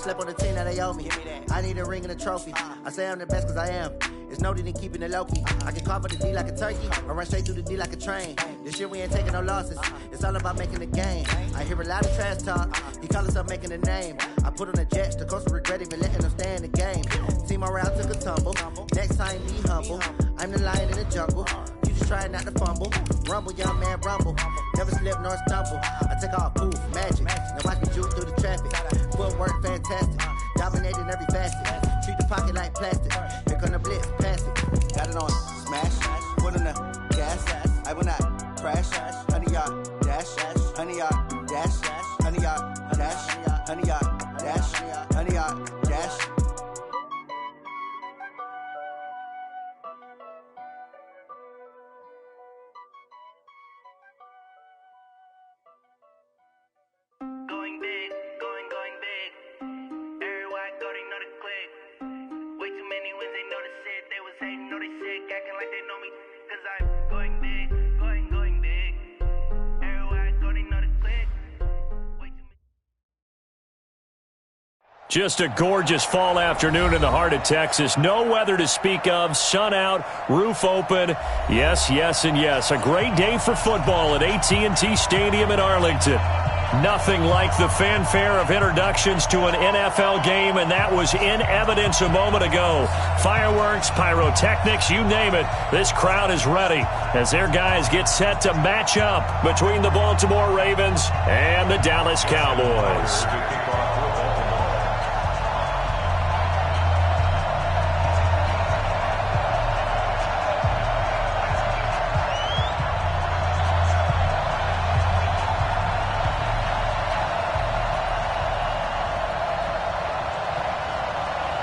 slept on the team that they owe me. I need a ring and a trophy. I say I'm the best cause I am. It's no need in keeping it low-key. I can carve up the D like a turkey, or run straight through the D like a train. This year we ain't taking no losses. It's all about making the game. I hear a lot of trash talk. He call himself making a name. I put on the Jets, the coach will regret even letting them stay in the game. Team morale took a tumble. Next time be humble. I'm the lion in the jungle. You just try not to fumble. Rumble, young man, rumble. Never slip nor stumble. I take off, poof, magic. Now watch me juke through the traffic. Footwork fantastic. Dominating every facet. Treat the pocket like plastic. Here come the blitz, pass it. Got it on, smash. Put in the gas. I will not crash. 100 yard dash. 100 yard dash. 100 yard dash. 100 yard dash. 100 yard dash. Going big, going big. Everywhere I go, they know the click. Way too many wins, they know the shit. They was hating, know they sick, acting like they know me. Cause I'm going big, going big. Everywhere I go, they know the click. Way too many. Just a gorgeous fall afternoon in the heart of Texas. No weather to speak of. Sun out, roof open. Yes, yes, and yes. A great day for football at AT&T Stadium in Arlington. Nothing like the fanfare of introductions to an NFL game, and that was in evidence a moment ago. Fireworks, pyrotechnics, you name it. This crowd is ready as their guys get set to match up between the Baltimore Ravens and the Dallas Cowboys.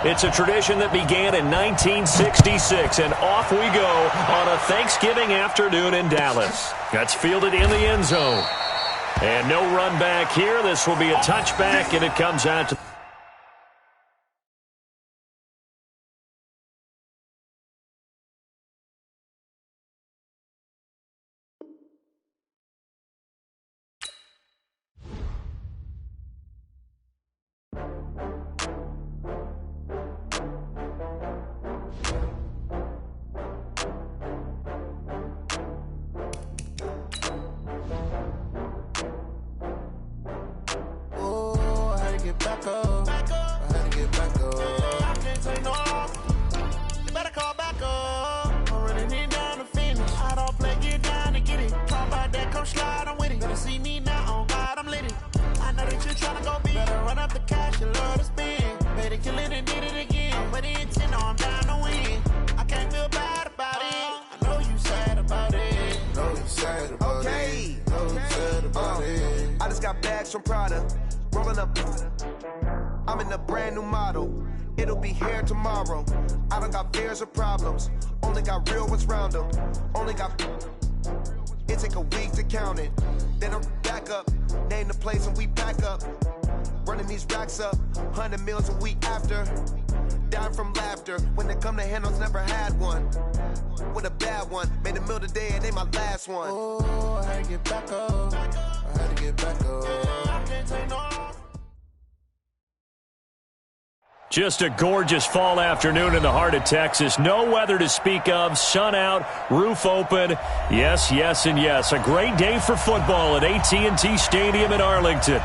It's a tradition that began in 1966, and off we go on a Thanksgiving afternoon in Dallas. That's fielded in the end zone. And no run back here. This will be a touchback, and it comes out to... From Prada, rolling up. I'm in a brand new model. It'll be here tomorrow. I don't got fears or problems. Only got real ones round them. Only got. It take a week to count it. Then I'm back up. Name the place and we back up. Running these racks up. 100 meals a week after. Dying from laughter. When they come to handles, never had one. With a bad one. Made a meal today and they my last one. Oh, I had to get back up. I had to get back up. Just a gorgeous fall afternoon in the heart of Texas. No weather to speak of. Sun out, roof open. Yes, yes, and yes. A great day for football at AT&T Stadium in Arlington.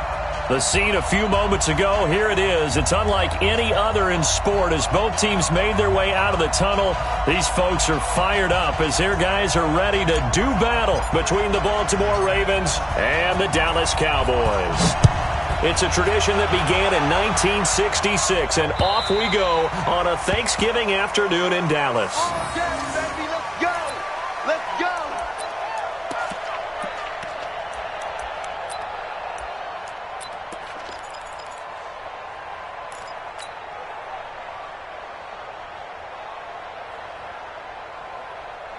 The scene a few moments ago, here it is. It's unlike any other in sport as both teams made their way out of the tunnel. These folks are fired up as their guys are ready to do battle between the Baltimore Ravens and the Dallas Cowboys. It's a tradition that began in 1966, and off we go on a Thanksgiving afternoon in Dallas. Yes, baby, let's go! Let's go!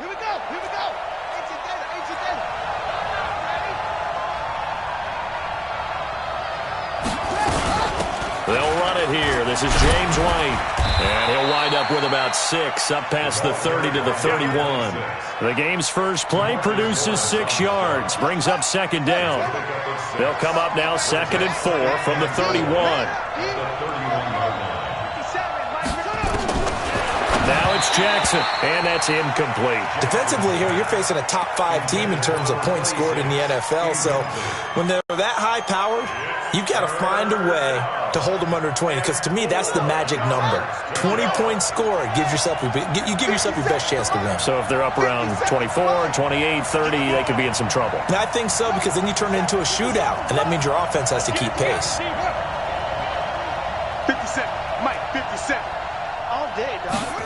Here we go! Here we go! Ancient data! Ancient data! They'll run it here. This is James White. And he'll wind up with about 6, up past the 30 to the 31. The game's first play produces 6 yards, brings up second down. They'll come up now 2nd and 4 from the 31. Now it's Jackson, and that's incomplete. Defensively here, you're facing a top-5 team in terms of points scored in the NFL. So when they're that high-powered, you've got to find a way to hold them under 20, because to me, that's the magic number. 20 points scored gives yourself you give yourself your best chance to win. So if they're up around 24, 28, 30, they could be in some trouble. And I think so, because then you turn it into a shootout, and that means your offense has to keep pace. 57, Mike, 57. All day, dog.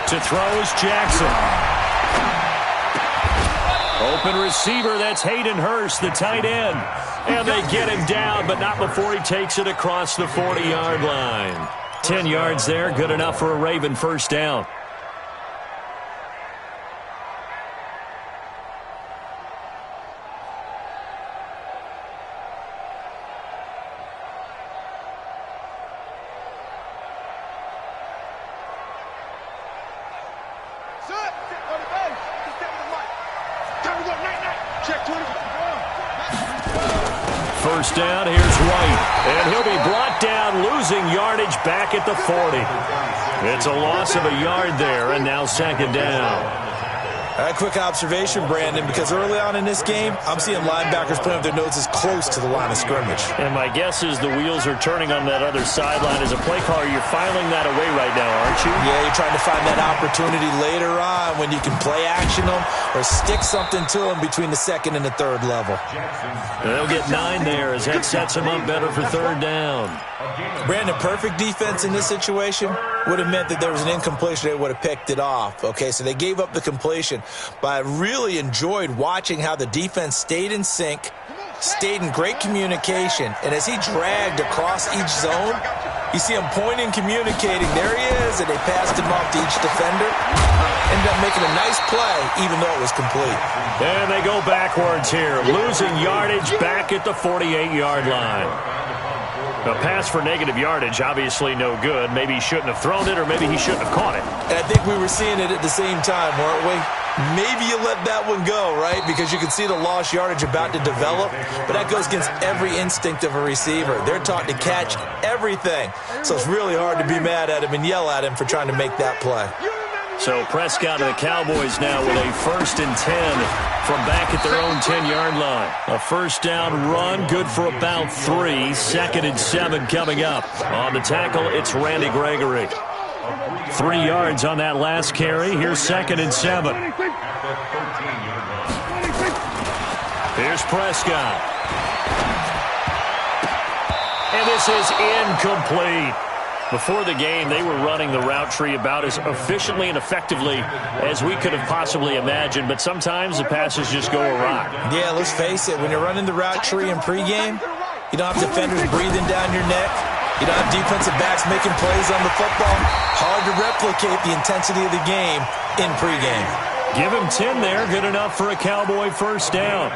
To throw is Jackson. Open receiver, that's Hayden Hurst, the tight end. And they get him down, but not before he takes it across the 40-yard line. 10 yards there, good enough for a Raven first down. First down, here's White. And he'll be brought down, losing yardage back at the 40. It's a loss of a yard there, and now second down. A quick observation, Brandon, because early on in this game, I'm seeing linebackers playing with their noses close to the line of scrimmage. And my guess is the wheels are turning on that other sideline. As a play caller, you're filing that away right now, aren't you? Yeah, you're trying to find that opportunity later on when you can play action them or stick something to them between the 2nd and the 3rd level. They'll get 9 there as that sets them up better for 3rd down. Brandon, perfect defense in this situation would have meant that there was an incompletion. They would have picked it off. Okay, so they gave up the completion. But I really enjoyed watching how the defense stayed in sync, stayed in great communication, and as he dragged across each zone, you see him pointing, communicating. There he is, and they passed him off to each defender. Ended up making a nice play, even though it was complete. And they go backwards here, losing yardage back at the 48-yard line. A pass for negative yardage, obviously no good. Maybe he shouldn't have thrown it, or maybe he shouldn't have caught it. And I think we were seeing it at the same time, weren't we? Maybe you let that one go, right? Because you can see the lost yardage about to develop. But that goes against every instinct of a receiver. They're taught to catch everything. So it's really hard to be mad at him and yell at him for trying to make that play. So Prescott and the Cowboys now with a 1st and 10 from back at their own 10-yard line. A first down run, good for about 3. 2nd and 7 coming up. On the tackle, it's Randy Gregory. 3 yards on that last carry. Here's 2nd and 7. Here's Prescott. And this is incomplete. Before the game, they were running the route tree about as efficiently and effectively as we could have possibly imagined, but sometimes the passes just go awry. Yeah, let's face it. When you're running the route tree in pregame, you don't have defenders breathing down your neck. You don't have defensive backs making plays on the football. Hard to replicate the intensity of the game in pregame. Give him 10 there. Good enough for a Cowboy first down.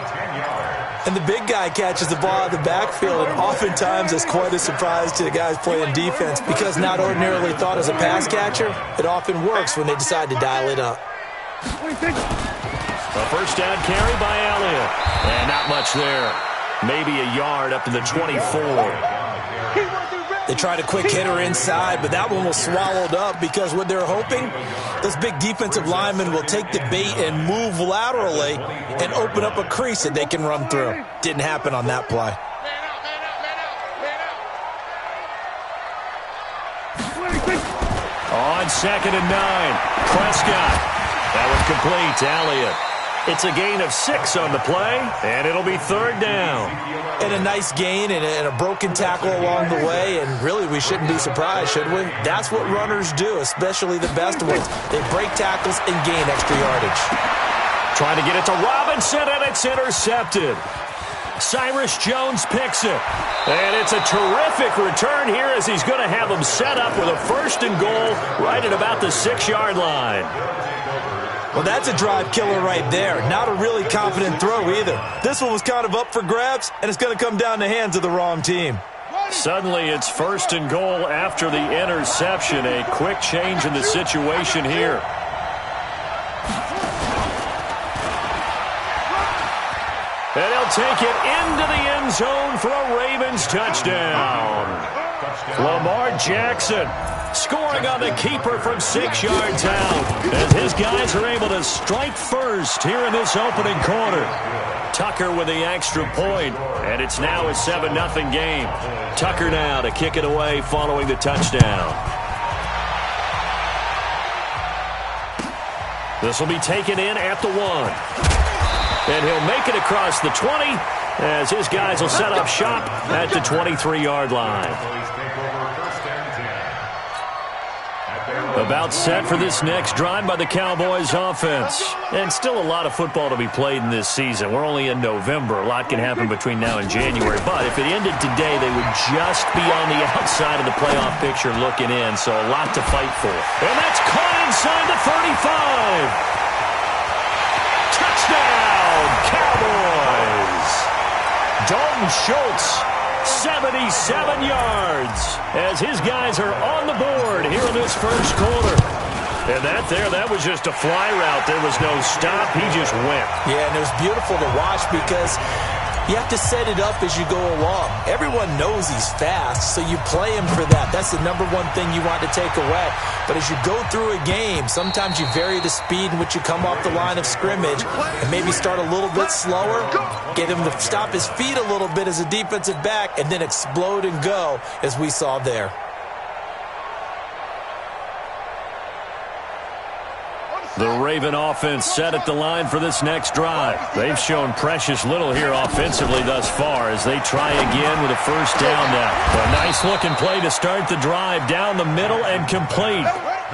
And the big guy catches the ball out of the backfield, and oftentimes it's quite a surprise to the guys playing defense because not ordinarily thought as a pass catcher, it often works when they decide to dial it up. A first down carry by Elliott. And not much there. Maybe a yard up to the 24. They tried a quick hitter inside, but that one was swallowed up because what they're hoping, those big defensive linemen will take the bait and move laterally and open up a crease that they can run through. Didn't happen on that play. On 2nd and 9, Prescott. That one complete to Elliott. It's a gain of 6 on the play, and it'll be 3rd down. And a nice gain and a broken tackle along the way, and really we shouldn't be surprised, should we? That's what runners do, especially the best ones. They break tackles and gain extra yardage. Trying to get it to Robinson, and it's intercepted. Cyrus Jones picks it. And it's a terrific return here as he's going to have him set up with a 1st and goal right at about the 6-yard line. Well, that's a drive killer right there. Not a really confident throw either. This one was kind of up for grabs, and it's going to come down the hands of the wrong team. Suddenly it's 1st and goal after the interception. A quick change in the situation here. And he'll take it into the end zone for a Ravens touchdown. Lamar Jackson scoring on the keeper from 6 yards out as his guys are able to strike first here in this opening quarter. Tucker with the extra point, and it's now a 7-0 game. Tucker now to kick it away following the touchdown. This will be taken in at the 1. And he'll make it across the 20 as his guys will set up shop at the 23-yard line. About set for this next drive by the Cowboys offense. And still a lot of football to be played in this season. We're only in November. A lot can happen between now and January. But if it ended today, they would just be on the outside of the playoff picture looking in. So a lot to fight for. And that's caught inside the 35. Touchdown, Cowboys! Dalton Schultz, 77 yards, as his guys are on the board here in this first quarter. And that was just a fly route. There was no stop. He just went. Yeah, and it was beautiful to watch because you have to set it up as you go along. Everyone knows he's fast, so you play him for that. That's the number one thing you want to take away. But as you go through a game, sometimes you vary the speed in which you come off the line of scrimmage and maybe start a little bit slower, get him to stop his feet a little bit as a defensive back, and then explode and go, as we saw there. The Raven offense set at the line for this next drive. They've shown precious little here offensively thus far as they try again with a first down now. A nice-looking play to start the drive down the middle and complete.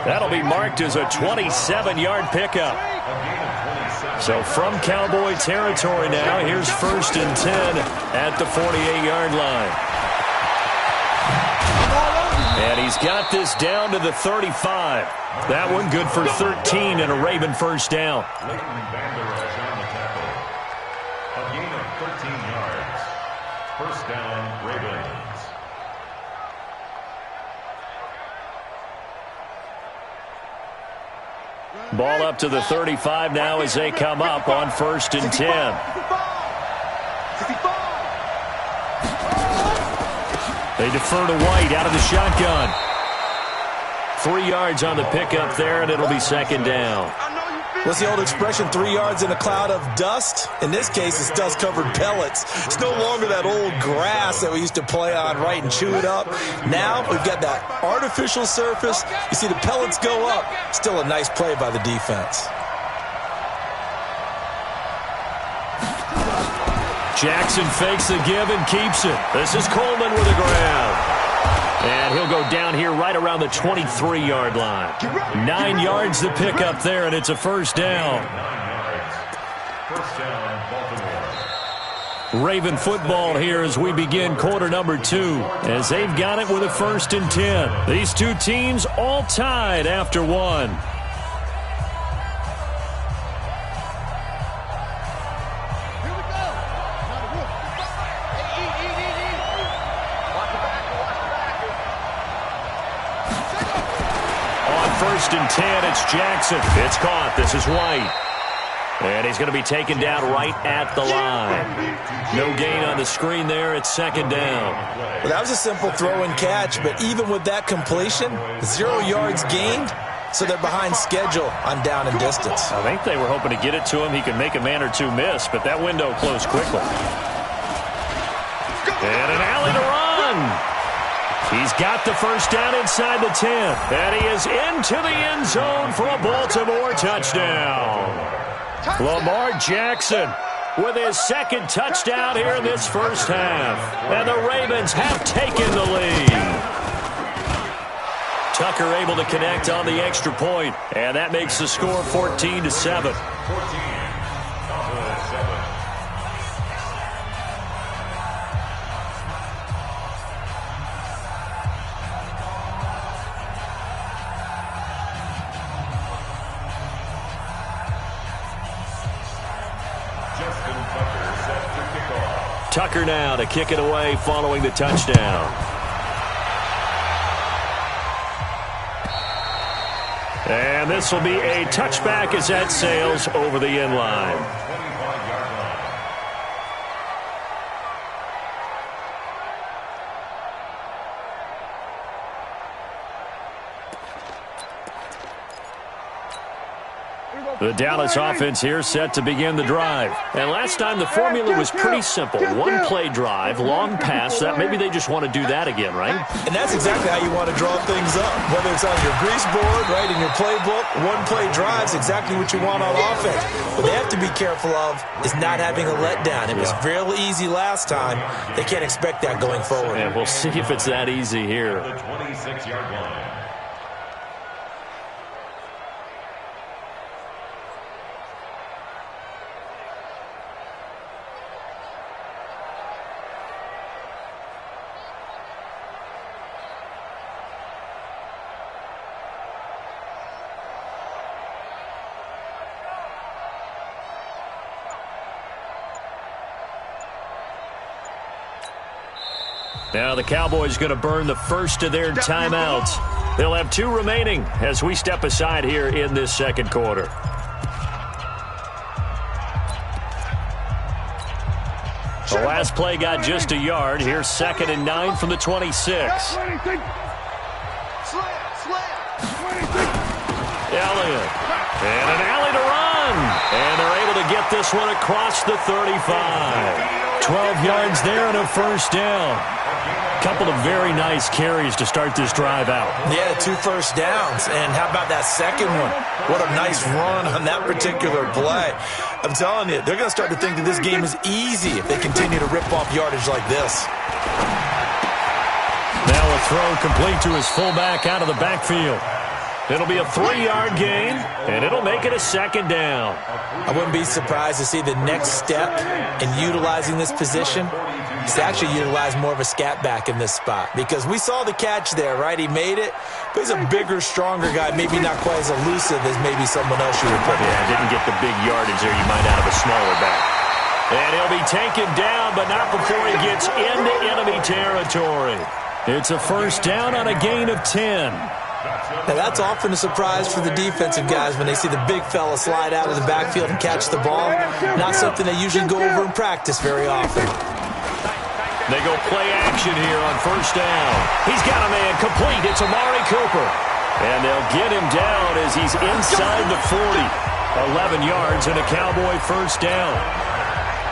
That'll be marked as a 27-yard pickup. So from Cowboy territory now, here's 1st and 10 at the 48-yard line. And he's got this down to the 35. That one good for 13 and a Raven first down. A gain of 13 yards. First down, Ravens. Ball up to the 35 now as they come up on 1st and 10. They defer to White out of the shotgun. 3 yards on the pickup there, and it'll be 2nd down. What's the old expression, 3 yards in a cloud of dust? In this case, it's dust-covered pellets. It's no longer that old grass that we used to play on, right, and chew it up. Now we've got that artificial surface. You see the pellets go up. Still a nice play by the defense. Jackson fakes the give and keeps it. This is Coleman with the grab. And he'll go down here right around the 23-yard line. 9 yards to pick up there, and it's a first down. 9 yards. First down, Baltimore. Raven football here as we begin quarter number 2, as they've got it with a 1st and 10. These two teams all tied after 1. First and 10, it's Jackson. It's caught. This is White. And he's going to be taken down right at the line. No gain on the screen there. It's 2nd down. Well, that was a simple throw and catch, but even with that completion, 0 yards gained, so they're behind schedule on down and distance. I think they were hoping to get it to him. He could make a man or two miss, but that window closed quickly. And an alley to run. He's got the first down inside the 10. And he is into the end zone for a Baltimore touchdown. Lamar Jackson with his 2nd touchdown here in this first half. And the Ravens have taken the lead. Tucker able to connect on the extra point. And that makes the score 14-7. 14. Tucker now to kick it away following the touchdown. And this will be a touchback as that sails over the end line. The Dallas offense here set to begin the drive. And last time the formula was pretty simple. One-play drive, long pass. That maybe they just want to do that again, right? And that's exactly how you want to draw things up. Whether it's on your grease board, right, in your playbook, one-play drive's exactly what you want on offense. What they have to be careful of is not having a letdown. It was real easy last time. They can't expect that going forward. And we'll see if it's that easy here. The 26-yard line. Now the Cowboys going to burn the first of their timeouts. They'll have 2 remaining as we step aside here in this second quarter. The last play got just a yard. Here's 2nd and 9 from the 26. Elliott. And an alley to run. And they're able to get this one across the 35. 12 yards there and a first down. Couple of very nice carries to start this drive out. Yeah, 2 first downs. And how about that second one? What a nice run on that particular play. I'm telling you, they're going to start to think that this game is easy if they continue to rip off yardage like this. Now a throw complete to his fullback out of the backfield. It'll be a 3-yard gain, and it'll make it a 2nd down. I wouldn't be surprised to see the next step in utilizing this position is to actually utilize more of a scat back in this spot. Because we saw the catch there, right? He made it, but he's a bigger, stronger guy, maybe not quite as elusive as maybe someone else you would put in. Yeah, didn't get the big yardage there you might out of a smaller back. And he'll be taken down, but not before he gets into enemy territory. It's a first down on a gain of 10. Now, that's often a surprise for the defensive guys when they see the big fella slide out of the backfield and catch the ball. Not something they usually go over in practice very often. They go play action here on first down. He's got a man complete. It's Amari Cooper. And they'll get him down as he's inside the 40. 11 yards and a Cowboy first down.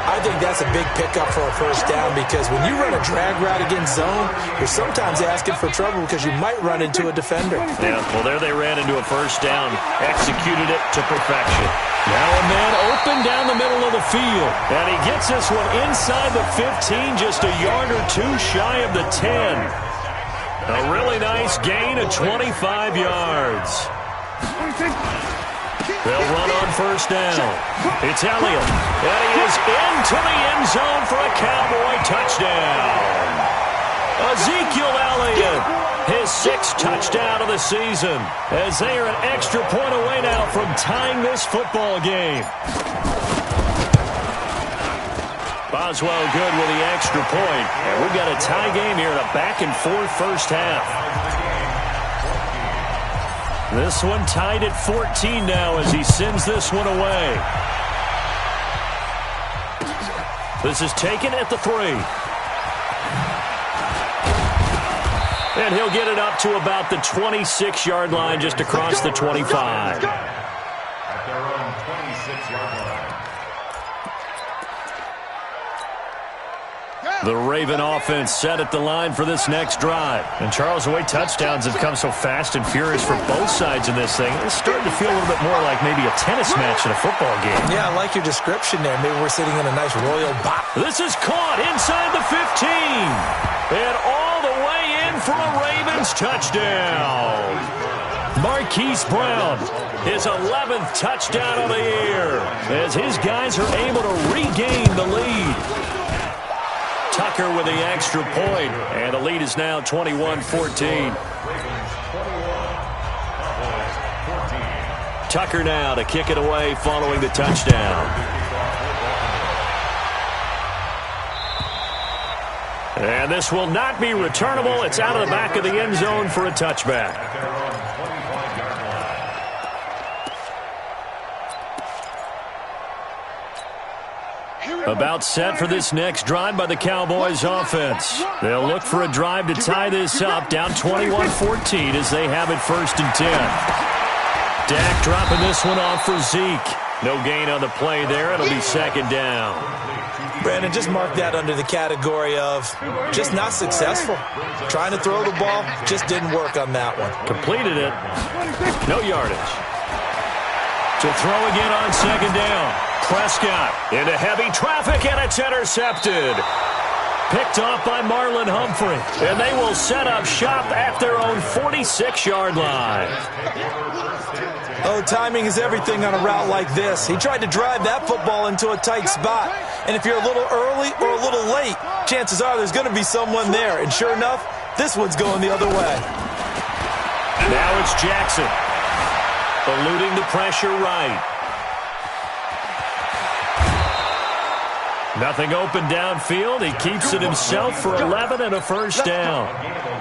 I think that's a big pickup for a first down because when you run a drag route against zone, you're sometimes asking for trouble because you might run into a defender. Yeah, well, there they ran into a first down, executed it to perfection. Now a man open down the middle of the field, and he gets this one inside the 15, just a yard or 2 shy of the 10. A really nice gain of 25 yards. They'll run on first down. It's Elliott. And he is into the end zone for a Cowboy touchdown. Ezekiel Elliott, his 6th touchdown of the season, as they are an extra point away now from tying this football game. Boswell good with the extra point. And we've got a tie game here in a back-and-forth first half. This one tied at 14 now as he sends this one away. This is taken at the 3. And he'll get it up to about the 26-yard line just across the 25. At their own 26-yard line. The Raven offense set at the line for this next drive. And Charles, the way touchdowns have come so fast and furious for both sides in this thing, it's starting to feel a little bit more like maybe a tennis match in a football game. Yeah, I like your description there. Maybe we're sitting in a nice royal box. This is caught inside the 15. And all the way in for a Ravens touchdown. Marquise Brown, his 11th touchdown of the year, as his guys are able to regain the lead. Tucker with the extra point, and the lead is now 21-14. Tucker now to kick it away following the touchdown. And this will not be returnable. It's out of the back of the end zone for a touchback. About set for this next drive by the Cowboys offense. They'll look for a drive to tie this up, down 21-14 as they have it 1st and 10. Dak dropping this one off for Zeke. No gain on the play there. It'll be 2nd down. Brandon, just mark that under the category of just not successful. Trying to throw the ball, just didn't work on that one. Completed it. No yardage. To throw again on 2nd down. Prescott into heavy traffic, and it's intercepted. Picked off by Marlon Humphrey. And they will set up shop at their own 46-yard line. Oh, timing is everything on a route like this. He tried to drive that football into a tight spot. And if you're a little early or a little late, chances are there's going to be someone there. And sure enough, this one's going the other way. And now it's Jackson. Eluding the pressure right. Nothing open downfield. He keeps it himself for 11 and a 1st down.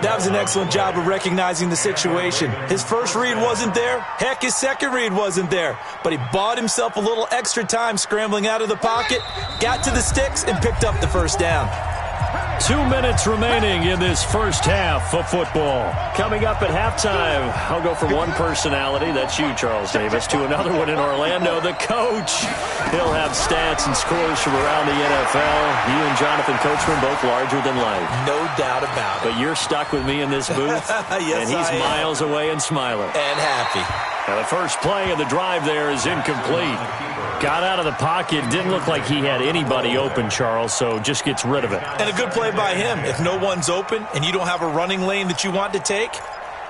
That was an excellent job of recognizing the situation. His first read wasn't there. Heck, his second read wasn't there. But he bought himself a little extra time scrambling out of the pocket, got to the sticks, and picked up the 1st down. 2 minutes remaining in this first half of football. Coming up at halftime, I'll go from one personality, that's you, Charles Davis, to another one in Orlando, the coach. He'll have stats and scores from around the NFL. You and Jonathan Coachman both larger than life. No doubt about it. But you're stuck with me in this booth, yes, and he's miles away and smiling. And happy. Now the first play of the drive there is incomplete. Got out of the pocket. Didn't look like he had anybody open, Charles, so just gets rid of it. And a good play by him. If no one's open and you don't have a running lane that you want to take,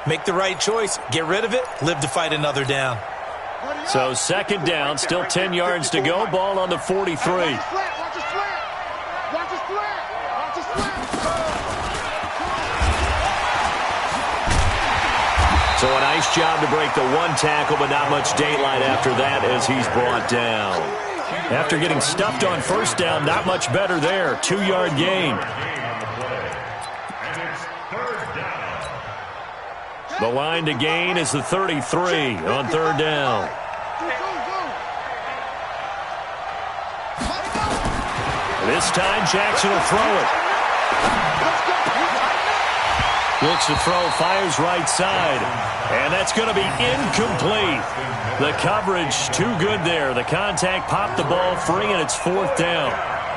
make the right choice. Get rid of it. Live to fight another down. So 2nd down, still 10 yards to go. Ball on the 43. So a nice job to break the one tackle, but not much daylight after that as he's brought down. After getting stuffed on 1st down, not much better there. 2-yard gain. The line to gain is the 33 on 3rd down. This time, Jackson will throw it. Looks to throw, fires right side. And that's going to be incomplete. The coverage too good there. The contact popped the ball free, and it's 4th down.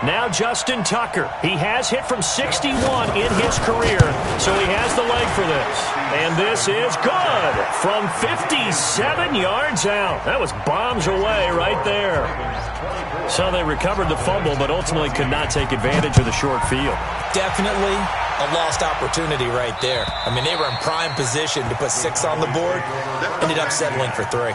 Now Justin Tucker. He has hit from 61 in his career, so he has the leg for this. And this is good from 57 yards out. That was bombs away right there. So they recovered the fumble, but ultimately could not take advantage of the short field. Definitely a lost opportunity right there. I mean, they were in prime position to put 6 on the board. Ended up settling for 3.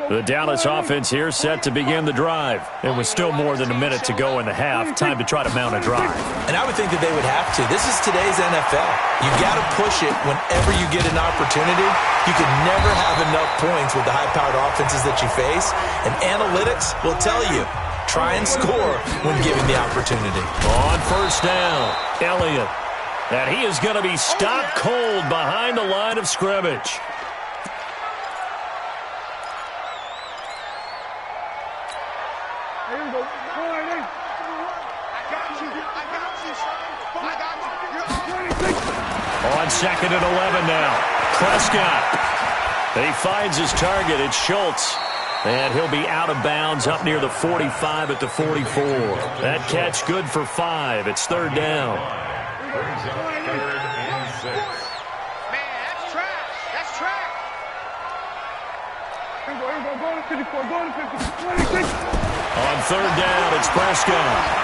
The Dallas offense here set to begin the drive. It was still more than a minute to go in the half. Time to try to mount a drive. And I would think that they would have to. This is today's NFL. You got to push it whenever you get an opportunity. You can never have enough points with the high-powered offenses that you face. And analytics will tell you, try and score when given the opportunity. On 1st down, Elliott. And he is going to be stopped cold behind the line of scrimmage. On 2nd and 11 now. Prescott. He finds his target. It's Schultz. And he'll be out of bounds up near the 45 at the 44. That catch good for 5. It's 3rd down. Third and 6. Man, that's trash. That's trash. On 3rd down, it's Prescott.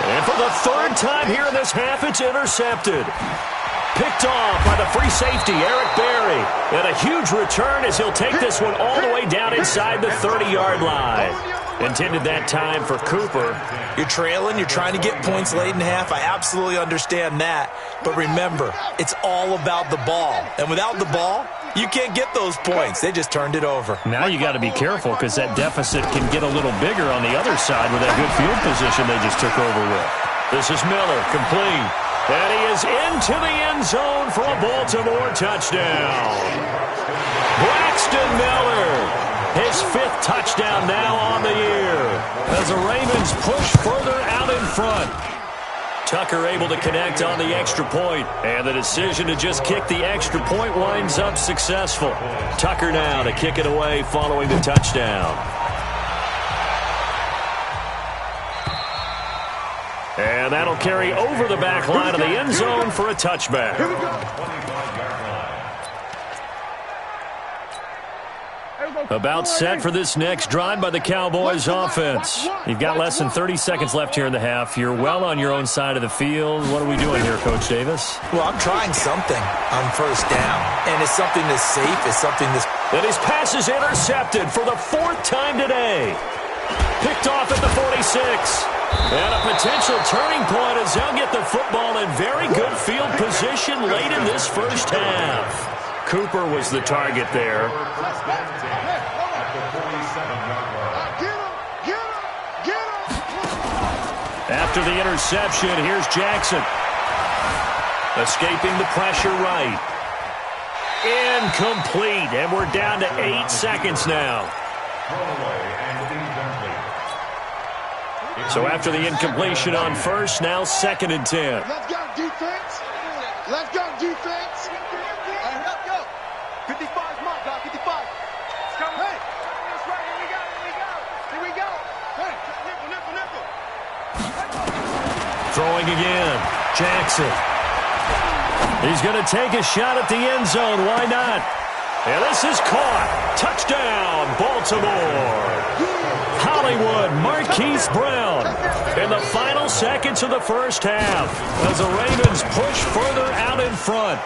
And for the 3rd time here in this half, it's intercepted. Picked off by the free safety, Eric Berry. And a huge return as he'll take this one all the way down inside the 30-yard line. Intended that time for Cooper. You're trailing. You're trying to get points late in half. I absolutely understand that. But remember, it's all about the ball. And without the ball, You can't get those points. They just turned it over. Now you got to be careful because that deficit can get a little bigger on the other side with that good field position they just took over with. This is Miller, complete. And he is into the end zone for a Baltimore touchdown. Braxton Miller, his 5th touchdown now on the year as the Ravens push further out in front. Tucker able to connect on the extra point, and the decision to just kick the extra point winds up successful. Tucker now to kick it away following the touchdown. And that'll carry over the back line of the end zone for a touchback. About set for this next drive by the Cowboys offense. You've got less than 30 seconds left here in the half. You're well on your own side of the field. What are we doing here, Coach Davis? Well, I'm trying something on first down, and it's something that's safe. It's something that's... And his pass is intercepted for the 4th time today. Picked off at the 46. And a potential turning point as they'll get the football in very good field position late in this first half. Cooper was the target there. After the interception, here's Jackson. Escaping the pressure right. Incomplete, and we're down to 8 seconds now. So after the incompletion on first, now 2nd and 10. Let's go, defense. Let's go, defense. Let's go. 55's mark, dog. 55. It's coming. Hey. That's right. Here we go. Here we go. Hey. Nickel. Throwing again. Jackson. He's going to take a shot at the end zone. Why not? And this is caught. Touchdown, Baltimore. Hollywood, Marquise Brown in the final seconds of the first half as the Ravens push further out in front.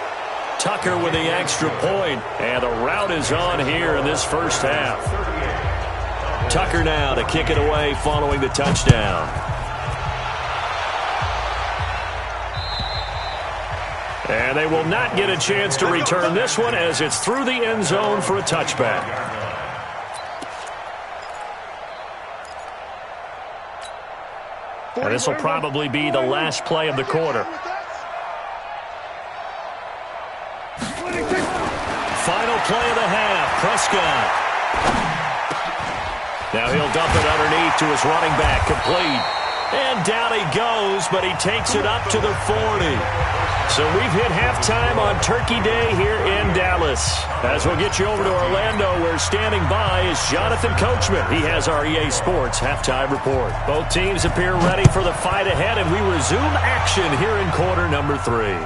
Tucker with the extra point, and the route is on here in this first half. Tucker now to kick it away following the touchdown. And they will not get a chance to return this one as it's through the end zone for a touchback. And this will probably be the last play of the quarter. Final play of the half, Prescott. Now he'll dump it underneath to his running back, complete. And down he goes, but he takes it up to the 40. So we've hit halftime on Turkey Day here in Dallas. As we'll get you over to Orlando, where standing by is Jonathan Coachman. He has our EA Sports halftime report. Both teams appear ready for the fight ahead, and we resume action here in quarter number 3.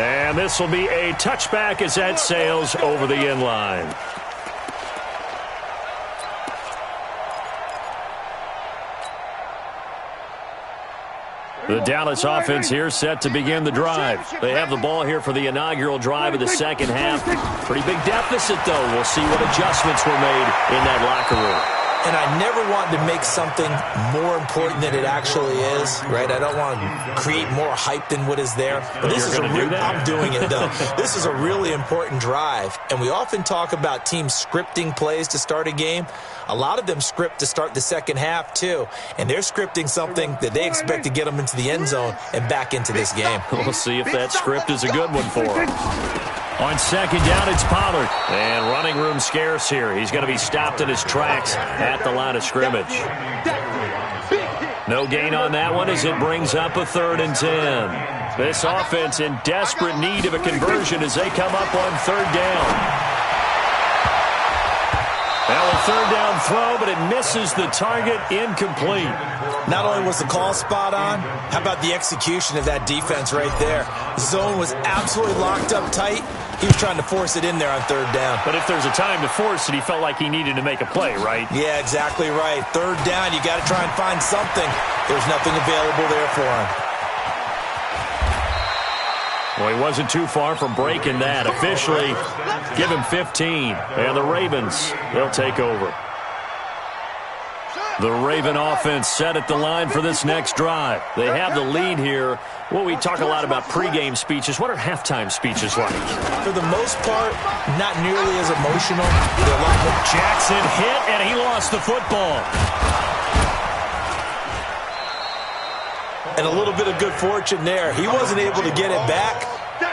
And this will be a touchback as that sails over the end line. The Dallas offense here set to begin the drive. They have the ball here for the inaugural drive of the second half. Pretty big deficit, though. We'll see what adjustments were made in that locker room. And I never want to make something more important than it actually is, right? I don't want to create more hype than what is there. But this is I'm doing it, though. This is a really important drive. And we often talk about teams scripting plays to start a game. A lot of them script to start the second half, too. And they're scripting something that they expect to get them into the end zone and back into this game. We'll see if that script is a good one for them. On second down, it's Pollard. And running room scarce here. He's going to be stopped in his tracks at the line of scrimmage. No gain on that one as it brings up a 3rd and 10. This offense in desperate need of a conversion as they come up on 3rd down. Now a 3rd down throw, but it misses the target, incomplete. Not only was the call spot on, how about the execution of that defense right there? The zone was absolutely locked up tight. He was trying to force it in there on 3rd down. But if there's a time to force it, he felt like he needed to make a play, right? Yeah, exactly right. 3rd down, you got to try and find something. There's nothing available there for him. Well, he wasn't too far from breaking that. Officially, give him 15. And the Ravens, they'll take over. The Raven offense set at the line for this next drive. They have the lead here. Well, we talk a lot about pregame speeches. What are halftime speeches like? For the most part, not nearly as emotional. They're a lot more. Jackson hit, and he lost the football. And a little bit of good fortune there. He wasn't able to get it back,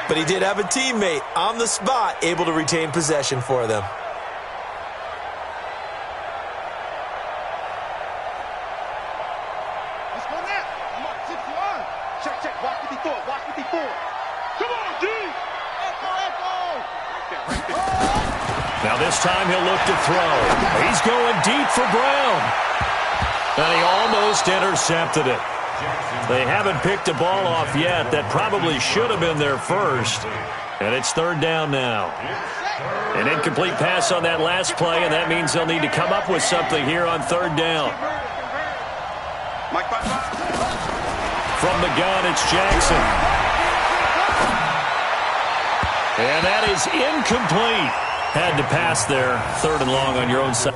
but he did have a teammate on the spot able to retain possession for them. Let's go now. Come on, 61. Check, check. Watch 54. Watch 54. Come on, G. Echo, echo. Now this time he'll look to throw. He's going deep for Brown. And he almost intercepted it. They haven't picked a ball off yet. That probably should have been their first. And it's third down now. An incomplete pass on that last play, and that means they'll need to come up with something here on third down. From the gun, it's Jackson. And that is incomplete. Had to pass there. Third and long on your own side.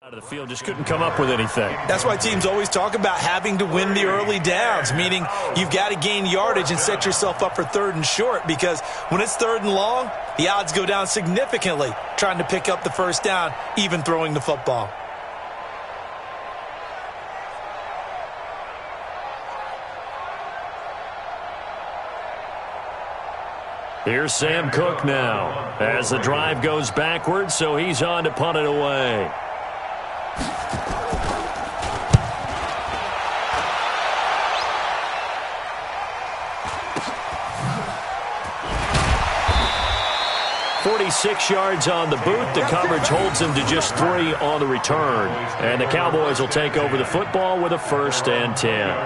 Out of the field, just couldn't come up with anything. That's why teams always talk about having to win the early downs, meaning you've got to gain yardage and set yourself up for third and short, because when it's third and long, the odds go down significantly trying to pick up the first down, even throwing the football. Here's Sam Cook now as the drive goes backwards, so he's on to punt it away. "46 yards on the boot. The coverage holds him to just 3 on the return. And the Cowboys will take over the football with a 1st and 10.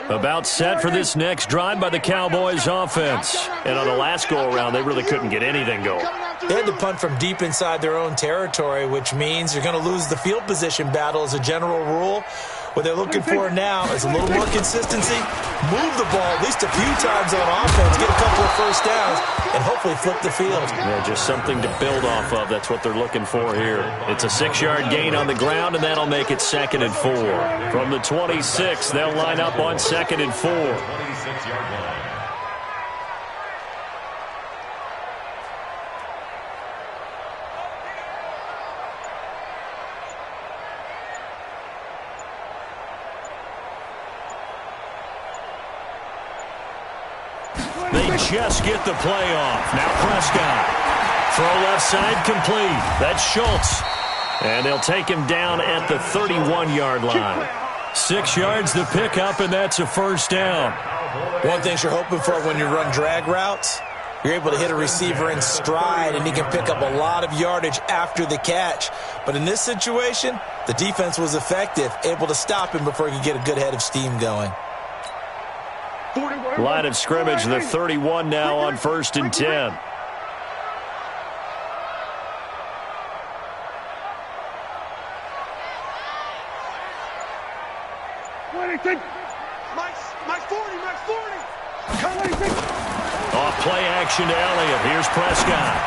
About set for this next drive by the Cowboys offense. And on the last go-around, they really couldn't get anything going. They had to punt from deep inside their own territory, which means you're going to lose the field position battle as a general rule. What they're looking for now is a little more consistency, move the ball at least a few times on offense, get a couple of first downs, and hopefully flip the field. Yeah, just something to build off of. That's what they're looking for here. It's a 6-yard gain on the ground, and that'll make it 2nd and 4. From the 26, they'll line up on 2nd and 4. 26-yard line. They just get the play off. Now Prescott. Throw left side complete. That's Schultz. And they'll take him down at the 31-yard line. 6 yards to pick up, and that's a first down. One thing you're hoping for when you run drag routes, you're able to hit a receiver in stride, and he can pick up a lot of yardage after the catch. But in this situation, the defense was effective, able to stop him before he could get a good head of steam going. Line of scrimmage, the 31 now on 1st and 10. Off play action to Elliott. Here's Prescott.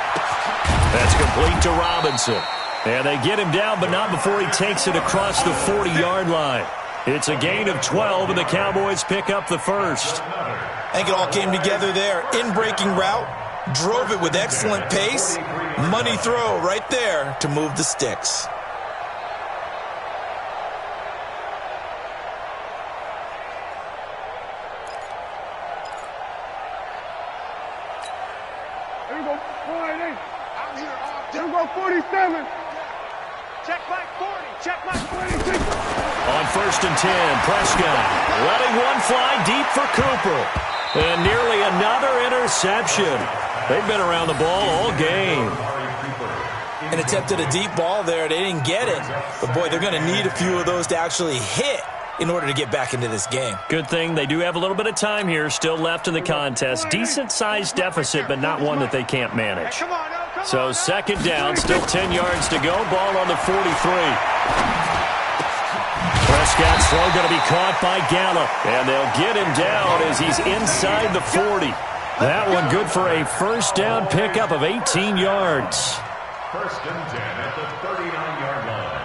That's complete to Robinson. And they get him down, but not before he takes it across the 40-yard line. It's a gain of 12, and the Cowboys pick up the first. I think it all came together there. In-breaking route, drove it with excellent pace. Money throw right there to move the sticks. Here we go. 48. I'm here all day. Here we go, 47. Check my 40. Check my 26. On 1st and 10, Prescott letting one fly deep for Cooper. And nearly another interception. They've been around the ball all game. And attempted a deep ball there. They didn't get it. But, boy, they're going to need a few of those to actually hit in order to get back into this game. Good thing they do have a little bit of time here still left in the contest. Decent-sized deficit, but not one that they can't manage. So 2nd down, still 10 yards to go. Ball on the 43. Prescott's throw going to be caught by Gallup. And they'll get him down as he's inside the 40. That one good for a first down pickup of 18 yards. 1st and 10 at the 39-yard line.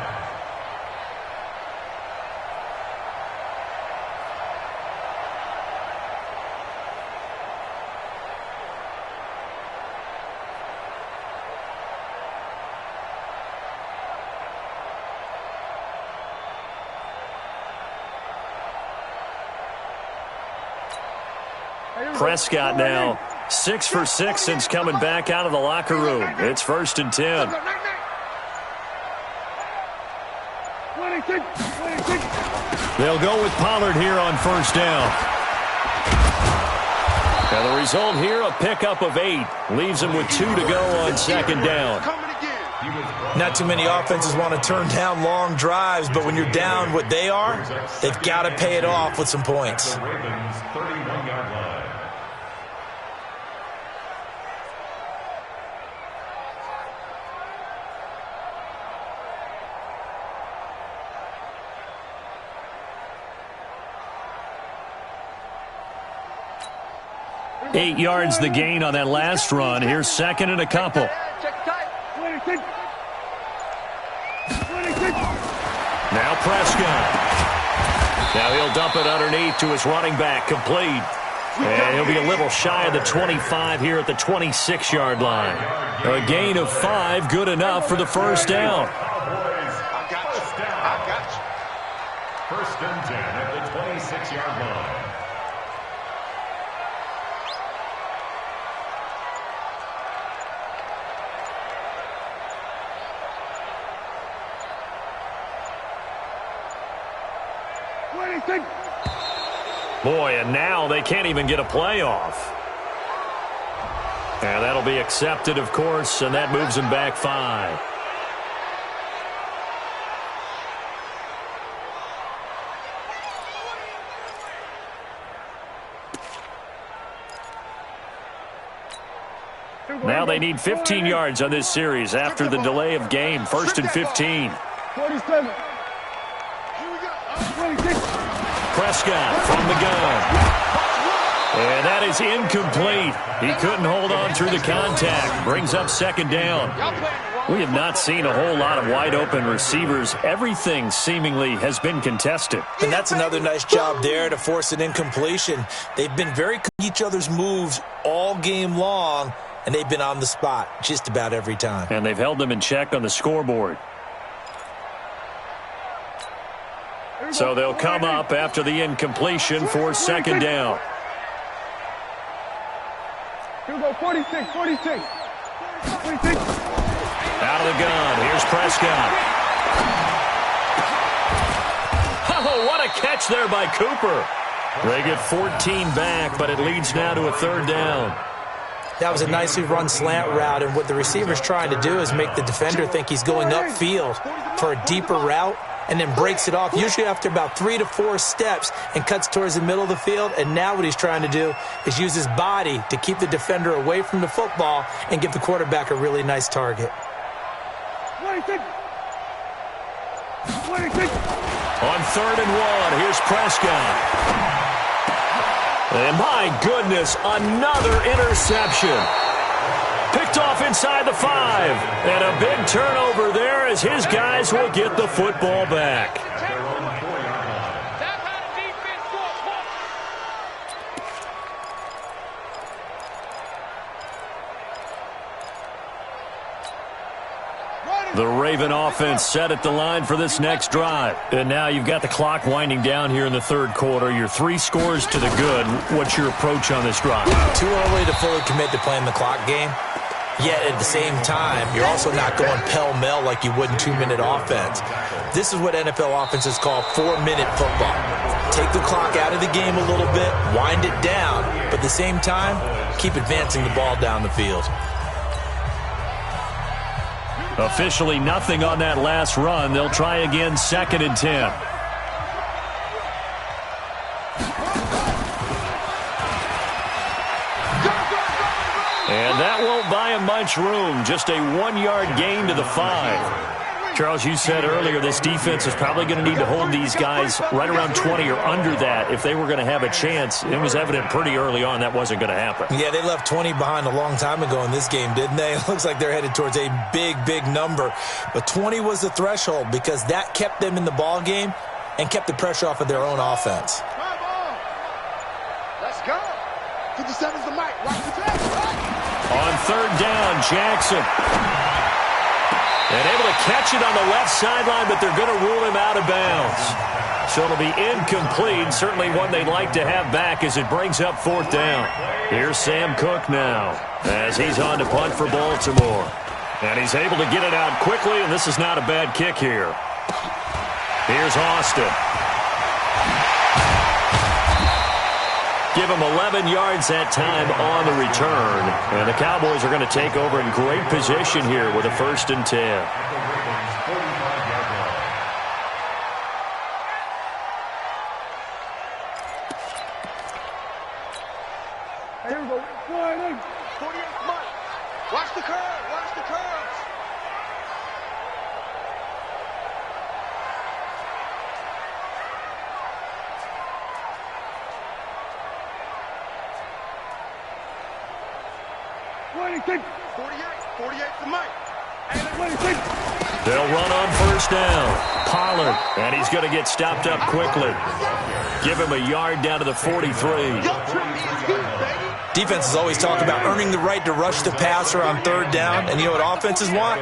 Prescott now 6 for 6 since coming back out of the locker room. It's 1st and 10. 26. They'll go with Pollard here on 1st down. And the result here, a pickup of 8. Leaves him with 2 to go on 2nd down. Not too many offenses want to turn down long drives, but when you're down what they are, they've got to pay it off with some points. The Ravens' 31-yard line. Eight yards the gain on that last run. Here's 2nd and a couple. 26. Now Prescott. Now he'll dump it underneath to his running back, complete. And he'll be a little shy of the 25 here at the 26-yard line. A gain of 5, good enough for the first down. I got you. 1st and 10 at the 26-yard line. Boy, and now they can't even get a playoff. And that'll be accepted, of course, and that moves them back 5. Now they need 15 yards on this series after the delay of game. 1st and 15. 47. Prescott from the gun. And that is incomplete. He couldn't hold on through the contact. Brings up 2nd down. We have not seen a whole lot of wide-open receivers. Everything seemingly has been contested. And that's another nice job there to force an incompletion. They've been very each other's moves all game long, and they've been on the spot just about every time. And they've held them in check on the scoreboard. So they'll come up after the incompletion for 2nd down. Here we go, 46, 46. 46. Out of the gun. Here's Prescott. Oh, what a catch there by Cooper. They get 14 back, but it leads now to a 3rd down. That was a nicely run slant route, and what the receiver's trying to do is make the defender think he's going upfield for a deeper route, and then breaks it off, usually after about 3 to 4 steps, and cuts towards the middle of the field. And now what he's trying to do is use his body to keep the defender away from the football and give the quarterback a really nice target. 26. 26. On 3rd and 1, here's Prescott. And my goodness, another interception. Picked off inside the 5. And a big turnover there as his guys will get the football back. The Raven offense set at the line for this next drive. And now you've got the clock winding down here in the 3rd quarter. You're 3 scores to the good. What's your approach on this drive? Too early to fully commit to playing the clock game. Yet at the same time, you're also not going pell-mell like you would in 2-minute offense. This is what NFL offenses call 4-minute football. Take the clock out of the game a little bit, wind it down, but at the same time, keep advancing the ball down the field. Officially nothing on that last run. They'll try again 2nd and 10. And that won't buy him much room. Just a 1-yard gain to the 5. Charles, you said earlier this defense is probably going to need to hold these guys right around 20 or under that if they were going to have a chance. It was evident pretty early on that wasn't going to happen. Yeah, they left 20 behind a long time ago in this game, didn't they? It looks like they're headed towards a big, big number. But 20 was the threshold because that kept them in the ball game and kept the pressure off of their own offense. Let's go. 57's the mic. Watch the tape. On 3rd down, Jackson. And able to catch it on the left sideline, but they're going to rule him out of bounds. So it'll be incomplete. Certainly one they'd like to have back as it brings up 4th down. Here's Sam Cook now as he's on to punt for Baltimore. And he's able to get it out quickly, and this is not a bad kick here. Here's Austin. Give him 11 yards that time on the return. And the Cowboys are going to take over in great position here with a 1st and 10. Here we go. 48 months. Watch the curve. Watch the curves. They'll run on 1st down. Pollard, and he's going to get stopped up quickly. Give him a yard down to the 43. Defenses always talk about earning the right to rush the passer on 3rd down, and you know what offenses want?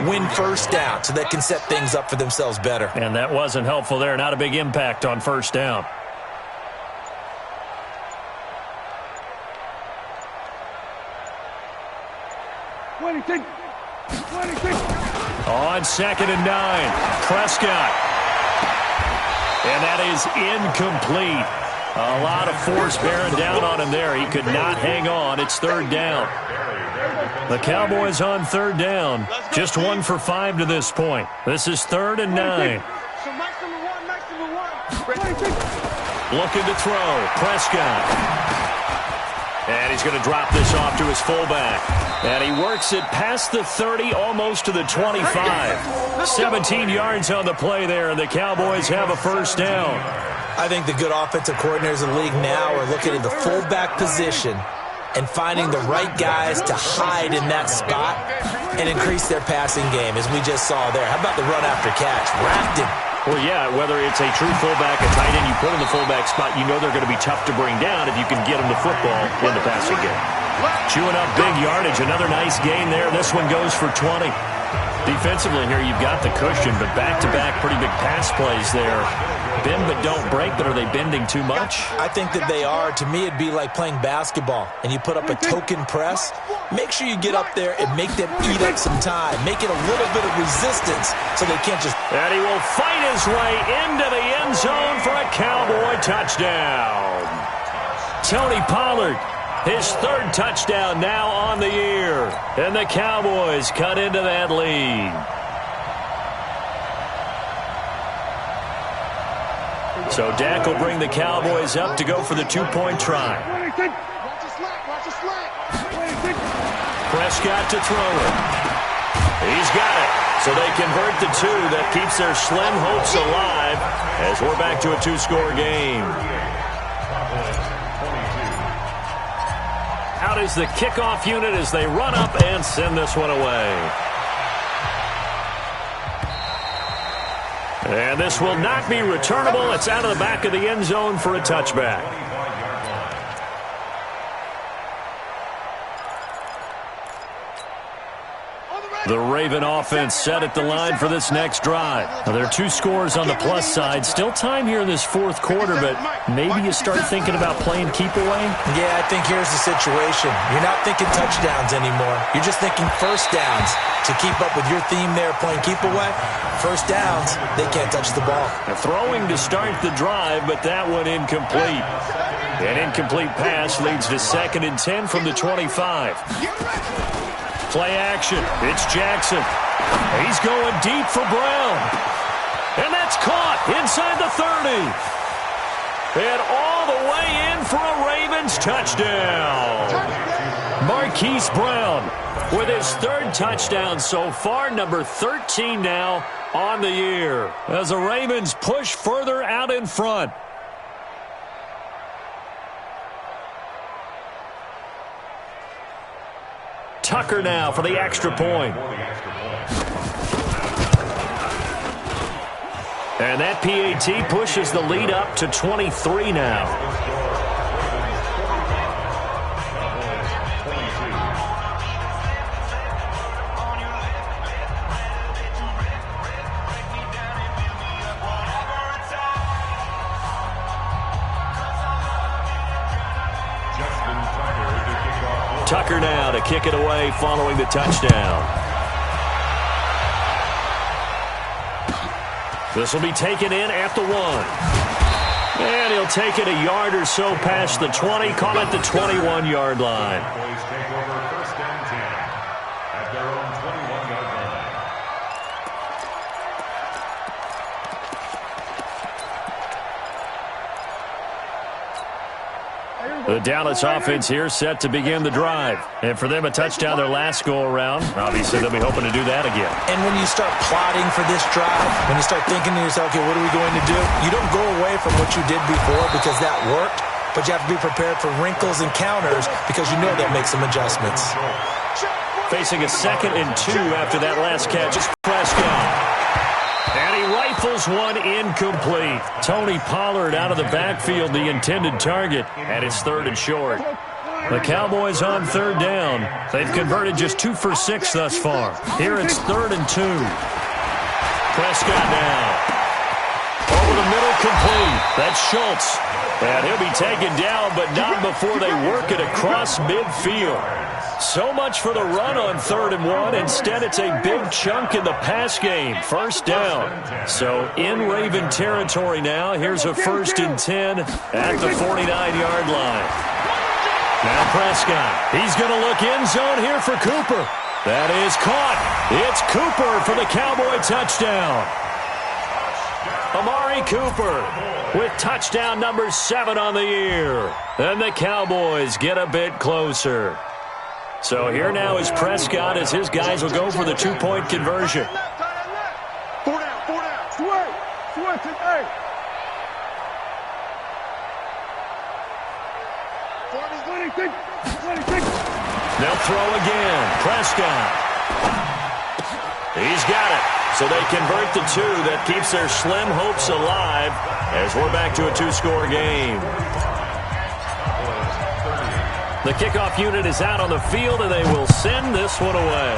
Win 1st down so they can set things up for themselves better. And that wasn't helpful there. Not a big impact on 1st down. On 2nd and 9, Prescott. And that is incomplete. A lot of force bearing down on him there. He could not hang on. It's 3rd down. The Cowboys on 3rd down. Just 1 for 5 to this point. This is 3rd and 9. Looking to throw. Prescott. And he's going to drop this off to his fullback. And he works it past the 30, almost to the 25. 17 yards on the play there, and the Cowboys have a first down. I think the good offensive coordinators in the league now are looking at the fullback position and finding the right guys to hide in that spot and increase their passing game, as we just saw there. How about the run after catch? Wrapped him. Well, yeah, whether it's a true fullback, a tight end you put in the fullback spot, you know they're going to be tough to bring down if you can get them the football in the passing game. Chewing up big yardage, another nice gain there. This one goes for 20. Defensively here, you've got the cushion, but back-to-back pretty big pass plays there. Bend but don't break, but are they bending too much? I think that they are. To me, it'd be like playing basketball, and you put up a token press. Make sure you get up there and make them eat up some time. Make it a little bit of resistance so they can't just... And he will fight his way into the end zone for a Cowboy touchdown. Tony Pollard, his third touchdown now on the year. And the Cowboys cut into that lead. So Dak will bring the Cowboys up to go for the two-point try. Prescott to throw it. He's got it. So they convert the two. That keeps their slim hopes alive as we're back to a two-score game. Out is the kickoff unit as they run up and send this one away. And this will not be returnable. It's out of the back of the end zone for a touchback. The Raven offense set at the line for this next drive. Now, there are two scores on the plus side. Still time here in this fourth quarter, but maybe you start thinking about playing keep away? Yeah, I think here's the situation. You're not thinking touchdowns anymore. You're just thinking first downs. To keep up with your theme there, playing keep away, first downs, they can't touch the ball. Now, throwing to start the drive, but that one incomplete. An incomplete pass leads to 2nd and 10 from the 25. Play action. It's Jackson. He's going deep for Brown. And that's caught inside the 30. And all the way in for a Ravens touchdown. Marquise Brown with his third touchdown so far, number 13 now on the year, as the Ravens push further out in front. Tucker now for the extra point. And that PAT pushes the lead up to 23 now. Tucker now to kick it away following the touchdown. This will be taken in at the 1. And he'll take it a yard or so past the 20, call it the 21-yard line. Boys take over 1st and 10 at their own 21-yard line. The Dallas offense here set to begin the drive. And for them, a touchdown their last go-around. Obviously, they'll be hoping to do that again. And when you start plotting for this drive, when you start thinking to yourself, okay, what are we going to do? You don't go away from what you did before because that worked, but you have to be prepared for wrinkles and counters because you know they'll make some adjustments. Facing a 2nd and 2 after that last catch is Prescott. And he rifles one incomplete. Tony Pollard out of the backfield, the intended target, and it's 3rd and short. The Cowboys on 3rd down. They've converted just 2 for 6 thus far. Here it's 3rd and 2. Prescott now. Over the middle, complete. That's Schultz. And he'll be taken down, but not before they work it across midfield. So much for the run on 3rd and 1. Instead, it's a big chunk in the pass game. First down. So in Raven territory now. Here's a 1st and 10 at the 49-yard line. Now Prescott. He's going to look end zone here for Cooper. That is caught. It's Cooper for the Cowboy touchdown. Amari Cooper with touchdown number 7 on the year. And the Cowboys get a bit closer. So here now is Prescott as his guys will go for the 2-point conversion. 4 down. Switch it, hey. They'll throw again. Prescott. He's got it. So they convert the 2. That keeps their slim hopes alive as we're back to a 2-score game. The kickoff unit is out on the field, and they will send this one away.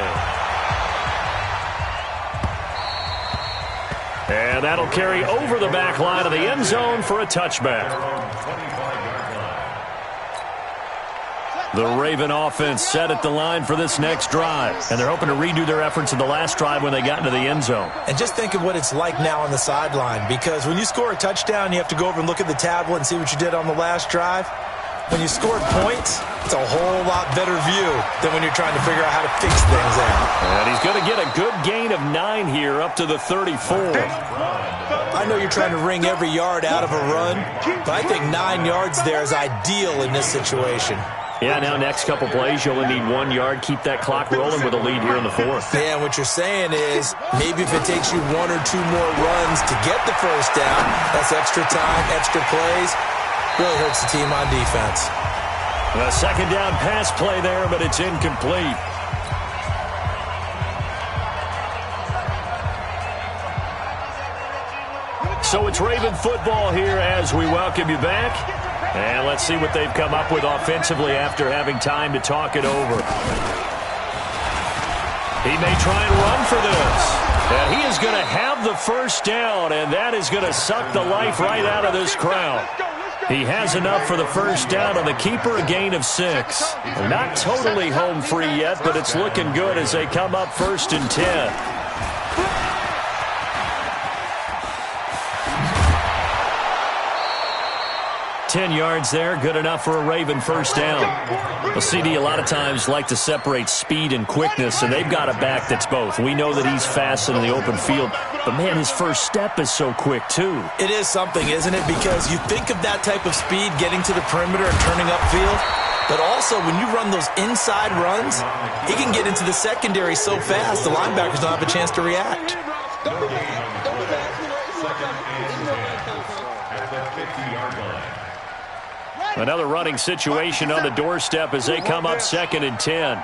And that'll carry over the back line of the end zone for a touchback. The Raven offense set at the line for this next drive, and they're hoping to redo their efforts in the last drive when they got into the end zone. And just think of what it's like now on the sideline, because when you score a touchdown, you have to go over and look at the tablet and see what you did on the last drive. When you scored points, it's a whole lot better view than when you're trying to figure out how to fix things out. And he's going to get a good gain of 9 here up to the 34. I know you're trying to wring every yard out of a run, but I think 9 yards there is ideal in this situation. Yeah, now next couple plays, you only need 1 yard. Keep that clock rolling with a lead here in the 4th. Yeah, and what you're saying is maybe if it takes you 1 or 2 more runs to get the first down, that's extra time, extra plays. Really hurts the team on defense. A second down pass play there, but it's incomplete. So it's Raven football here as we welcome you back. And let's see what they've come up with offensively after having time to talk it over. He may try and run for this. And he is going to have the first down, and that is going to suck the life right out of this crowd. He has enough for the first down on the keeper, a gain of 6. Not totally home free yet, but it's looking good as they come up 1st and 10. 10 yards there, good enough for a Raven first down. Well, CD a lot of times like to separate speed and quickness, and they've got a back that's both. We know that he's fast in the open field, but, man, his first step is so quick, too. It is something, isn't it? Because you think of that type of speed getting to the perimeter and turning upfield, but also when you run those inside runs, he can get into the secondary so fast the linebackers don't have a chance to react. Another running situation on the doorstep as they come up 2nd and 10.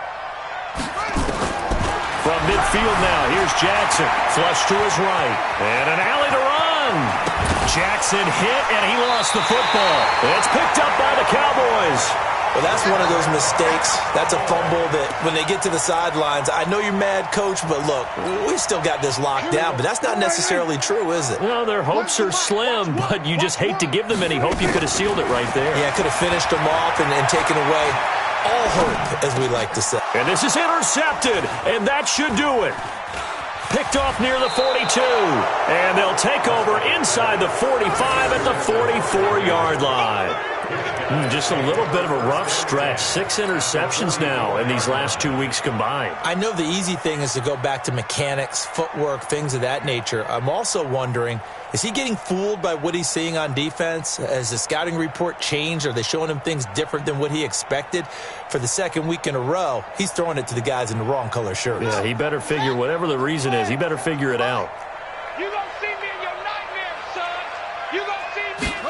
From midfield now, here's Jackson. Flush to his right. And an alley to run. Jackson hit, and he lost the football. It's picked up by the Cowboys. Well, that's one of those mistakes. That's a fumble that when they get to the sidelines, I know you're mad, Coach, but look, we still got this locked down. But that's not necessarily true, is it? Well, their hopes are slim, but you just hate to give them any hope. You could have sealed it right there. Yeah, could have finished them off and taken away all hope, as we like to say. And this is intercepted, and that should do it. Picked off near the 42, and they'll take over inside the 45 at the 44-yard line. Just a little bit of a rough stretch. 6 interceptions now in these last 2 weeks combined. I know the easy thing is to go back to mechanics, footwork, things of that nature. I'm also wondering, is he getting fooled by what he's seeing on defense? Has the scouting report changed? Are they showing him things different than what he expected? For the second week in a row, he's throwing it to the guys in the wrong color shirts. Yeah, he better figure, whatever the reason is, he better figure it out. You gonna see me in your nightmares, son. You gonna see me in...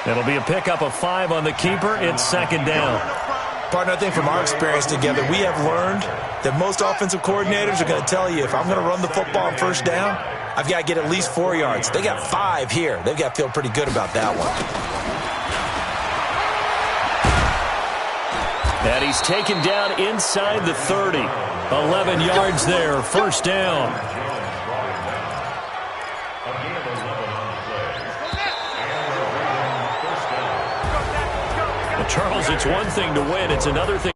It'll be a pickup of 5 on the keeper. It's 2nd down. Partner, I think from our experience together, we have learned that most offensive coordinators are going to tell you, if I'm going to run the football on first down, I've got to get at least 4 yards. They got 5 here. They've got to feel pretty good about that one. And he's taken down inside the 30. 11 yards there, first down. Well, Charles, it's one thing to win. It's another thing